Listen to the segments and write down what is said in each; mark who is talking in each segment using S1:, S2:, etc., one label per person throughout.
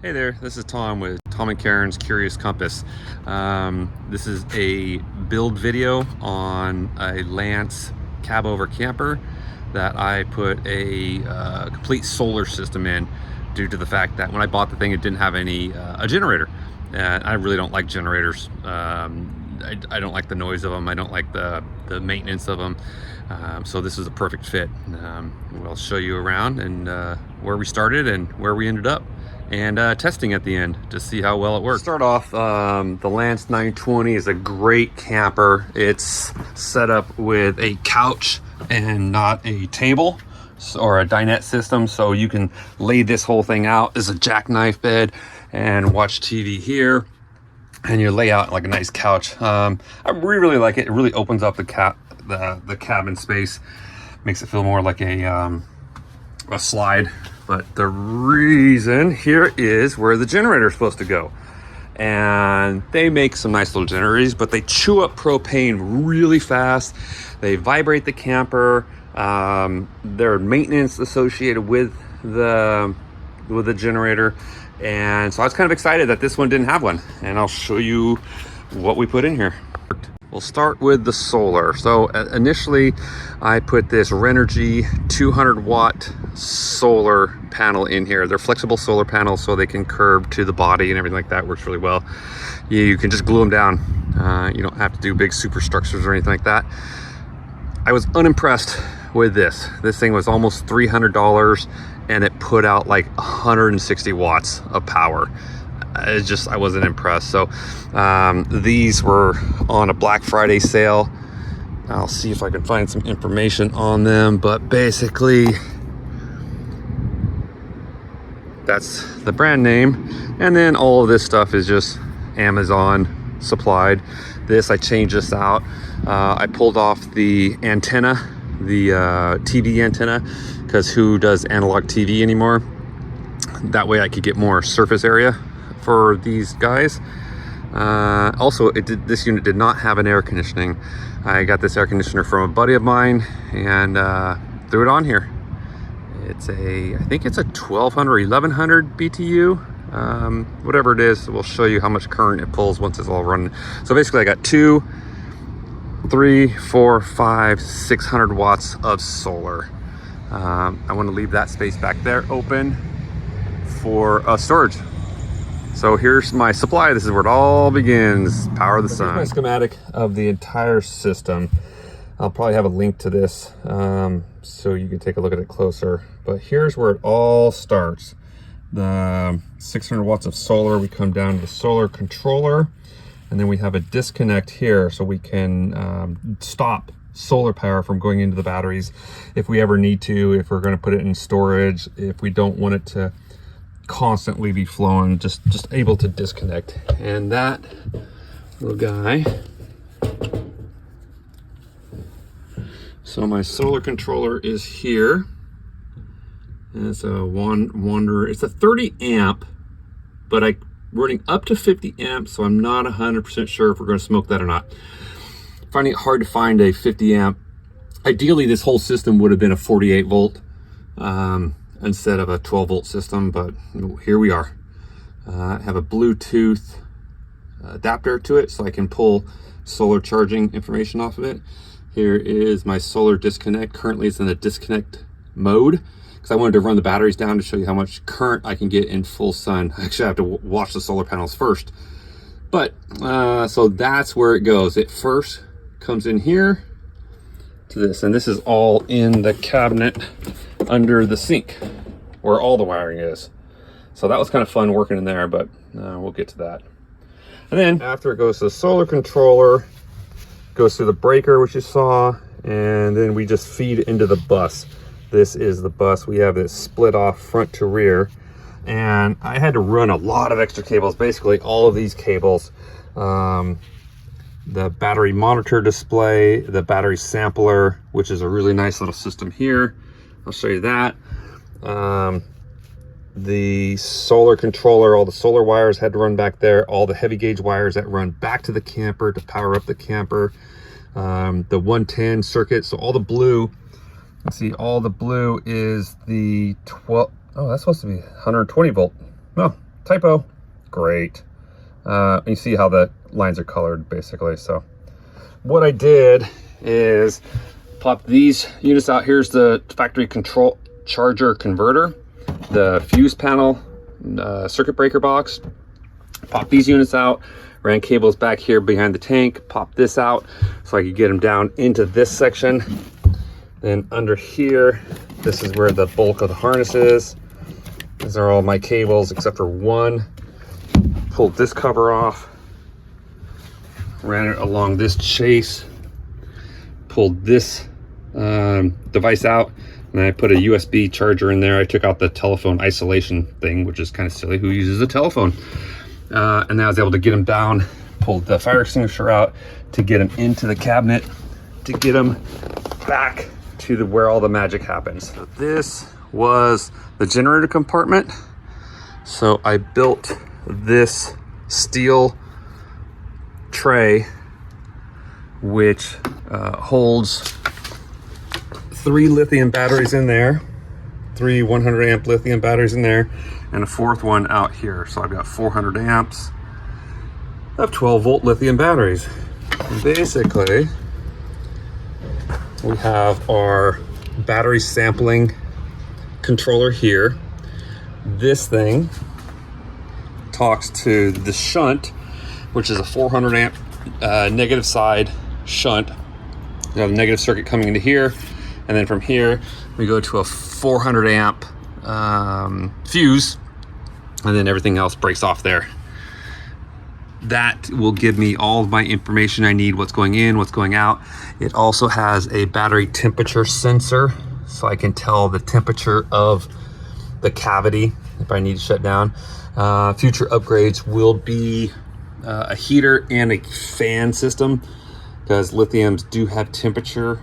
S1: Hey there, this is Tom with Tom and Karen's Curious Compass. This is a build video on a Lance cab over camper that I put a complete solar system in due to the fact that when I bought the thing it didn't have a generator. And I really don't like generators. I don't like the noise of them. I don't like the maintenance of them. So this is a perfect fit. We'll show you around and where we started and where we ended up, and testing at the end to see how well it works. Start off, the Lance 920 is a great camper. It's set up with a couch and not a table or a dinette system, so you can lay this whole thing out as a jackknife bed and watch TV here, and you lay out like a nice couch. I really like it. It really opens up the cabin space, makes it feel more like a slide. But the reason here is where the generator is supposed to go. And they make some nice little generators, but they chew up propane really fast. They vibrate the camper. There's maintenance associated with the generator. And so I was kind of excited that this one didn't have one. And I'll show you what we put in here. We'll start with the solar. So initially I put this Renogy 200 watt solar panel in here. They're flexible solar panels, so they can curve to the body and everything like that. Works really well. You can just glue them down. You don't have to do big superstructures or anything like that. I was unimpressed with this. This thing was almost $300 and it put out like 160 watts of power. I wasn't impressed. So these were on a Black Friday sale. I'll see if I can find some information on them, but basically that's the brand name. And then all of this stuff is just Amazon supplied. I changed this out. I pulled off the antenna, the TV antenna, because who does analog TV anymore? That way I could get more surface area for these guys. Also, this unit did not have an air conditioning. I got this air conditioner from a buddy of mine and threw it on here. I think it's a 1200 or 1100 BTU, whatever it is. We'll show you how much current it pulls once it's all running. So basically I got 2, 3, 4, 5, 600 watts of solar. I want to leave that space back there open for storage. So here's my supply. This is where it all begins. Power of the sun. Here's my schematic of the entire system. I'll probably have a link to this so you can take a look at it closer. But here's where it all starts. The 600 watts of solar, we come down to the solar controller, and then we have a disconnect here so we can stop solar power from going into the batteries if we ever need to, if we're going to put it in storage, if we don't want it to constantly be flowing, just able to disconnect. And that little guy, so my solar controller is here, and it's a Wanderer. It's a 30 amp, but I'm running up to 50 amps, so I'm not 100% sure if we're going to smoke that or not. Finding it hard to find a 50 amp. Ideally this whole system would have been a 48 volt instead of a 12 volt system, but here we are. I have a Bluetooth adapter to it so I can pull solar charging information off of it. Here is my solar disconnect. Currently it's in the disconnect mode because I wanted to run the batteries down to show you how much current I can get in full sun. Actually I have to watch the solar panels first. But so that's where it goes. It first comes in here to this, and this is all in the cabinet under the sink where all the wiring is. So that was kind of fun working in there, but we'll get to that. And then after it goes to the solar controller, goes through the breaker, which you saw, and then we just feed into the bus. This is the bus. We have this split off front to rear, and I had to run a lot of extra cables, basically all of these cables. The battery monitor display, the battery sampler, which is a really nice little system here. I'll show you that. The solar controller, all the solar wires had to run back there, all the heavy gauge wires that run back to the camper to power up the camper. The 110 circuit, so all the blue, let's see, all the blue is the 12, oh, that's supposed to be 120 volt. No, typo, great. You see how the lines are colored basically. So what I did is pop these units out. Here's the factory control charger converter, the fuse panel, circuit breaker box. Pop these units out, ran cables back here behind the tank, pop this out so I could get them down into this section. Then under here, this is where the bulk of the harness is. These are all my cables except for one. Pulled this cover off, ran it along this chase, pulled this device out, and I put a USB charger in there. I took out the telephone isolation thing, which is kind of silly. Who uses a telephone? And then I was able to get them down, pulled the fire extinguisher out to get them into the cabinet, to get them back to where all the magic happens. So this was the generator compartment. So I built this steel tray, which holds 3 lithium batteries in there, 3 100 amp lithium batteries in there, and a 4th one out here. So I've got 400 amps of 12 volt lithium batteries. And basically, we have our battery sampling controller here. This thing talks to the shunt, which is a 400 amp negative side shunt. We have a negative circuit coming into here, and then from here we go to a 400 amp fuse, and then everything else breaks off there. That will give me all of my information I need, what's going in, what's going out. It also has a battery temperature sensor, so I can tell the temperature of the cavity if I need to shut down. Future upgrades will be a heater and a fan system, because lithiums do have temperature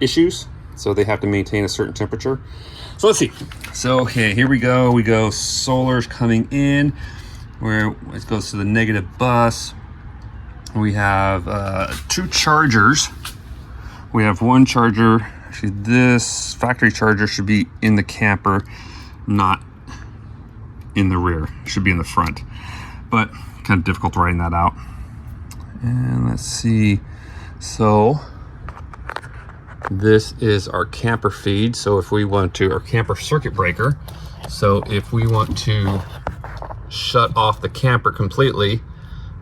S1: issues, so they have to maintain a certain temperature. So let's see. So okay, here we go. We go solar's coming in, where it goes to the negative bus. We have 2 chargers. We have one charger. Actually, this factory charger should be in the camper, not in the rear. It should be in the front, but kind of difficult writing that out. And let's see. So this is our camper feed. So if we want to, our camper circuit breaker. So if we want to shut off the camper completely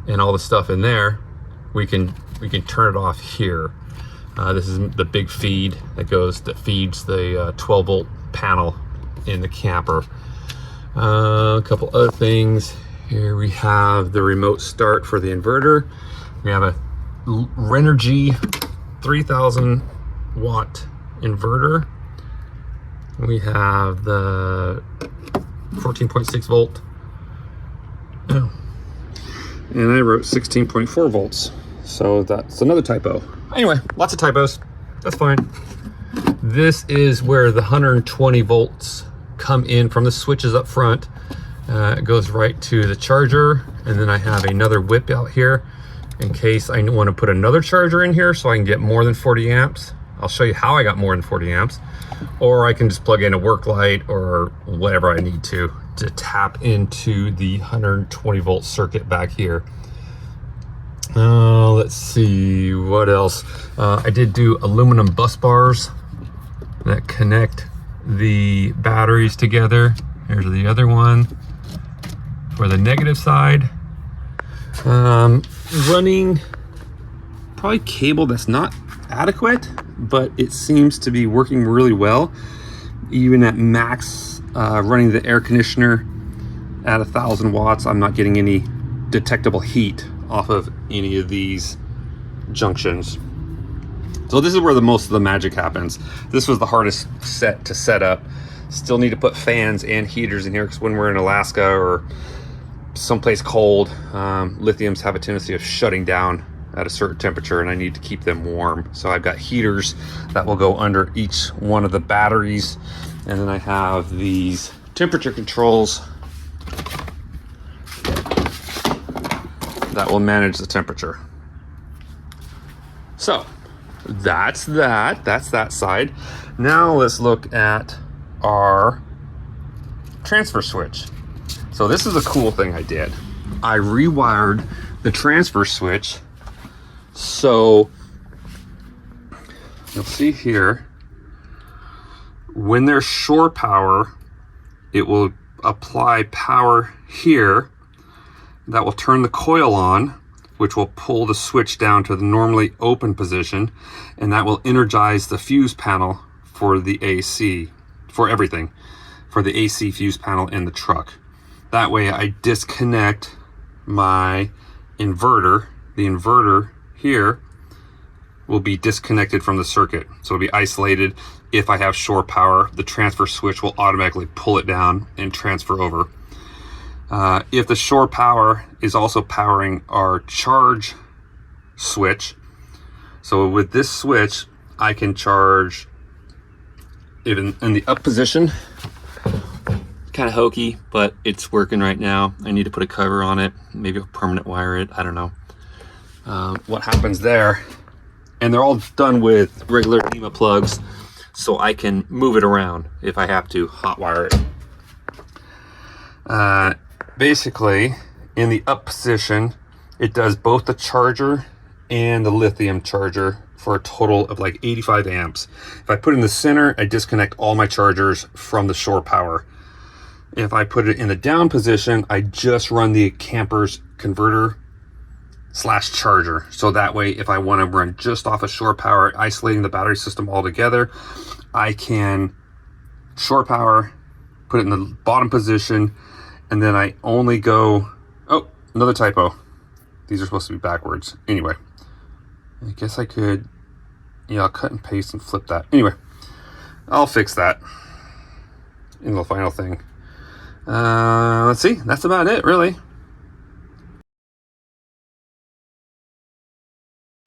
S1: and all the stuff in there, we can turn it off here. This is the big feed that feeds the 12 volt panel in the camper. A couple other things. Here we have the remote start for the inverter. We have a Renergy 3000 watt inverter. We have the 14.6 volt. Oh. And I wrote 16.4 volts. So that's another typo. Anyway, lots of typos. That's fine. This is where the 120 volts come in from the switches up front. It goes right to the charger, and then I have another whip out here in case I want to put another charger in here so I can get more than 40 amps. I'll show you how I got more than 40 amps, or I can just plug in a work light or whatever I need to tap into the 120 volt circuit back here. Let's see what else. I did do aluminum bus bars that connect the batteries together. Here's the other one for the negative side. Running probably cable that's not adequate, but it seems to be working really well. Even at max, running the air conditioner at 1,000 watts, I'm not getting any detectable heat off of any of these junctions. So this is where most of the magic happens. This was the hardest set to set up. Still need to put fans and heaters in here, because when we're in Alaska or someplace cold, lithiums have a tendency of shutting down at a certain temperature, and I need to keep them warm. So I've got heaters that will go under each one of the batteries, and then I have these temperature controls that will manage the temperature. So that's that side. Now let's look at our transfer switch. So this is a cool thing I did. I rewired the transfer switch. So you'll see here, when there's shore power, it will apply power here. That will turn the coil on, which will pull the switch down to the normally open position, and that will energize the fuse panel for the AC, for everything, for the AC fuse panel in the truck. That way I disconnect my inverter. The inverter here will be disconnected from the circuit. So it'll be isolated. If I have shore power, the transfer switch will automatically pull it down and transfer over. If the shore power is also powering our charge switch, so with this switch, I can charge even in the up position. Kind of hokey, but it's working right now. I need to put a cover on it, maybe I'll permanent wire it, I don't know. What happens there, and they're all done with regular NEMA plugs, so I can move it around if I have to hot wire it. Basically, in the up position, it does both the charger and the lithium charger for a total of like 85 amps. If I put it in the center, I disconnect all my chargers from the shore power. If I put it in the down position, I just run the camper's converter / charger. So that way, if I want to run just off of shore power, isolating the battery system altogether, I can shore power, put it in the bottom position, and then I only go, oh, another typo. These are supposed to be backwards. Anyway, I guess I could, yeah, I'll cut and paste and flip that. Anyway, I'll fix that in the final thing. Let's see, that's about it, really.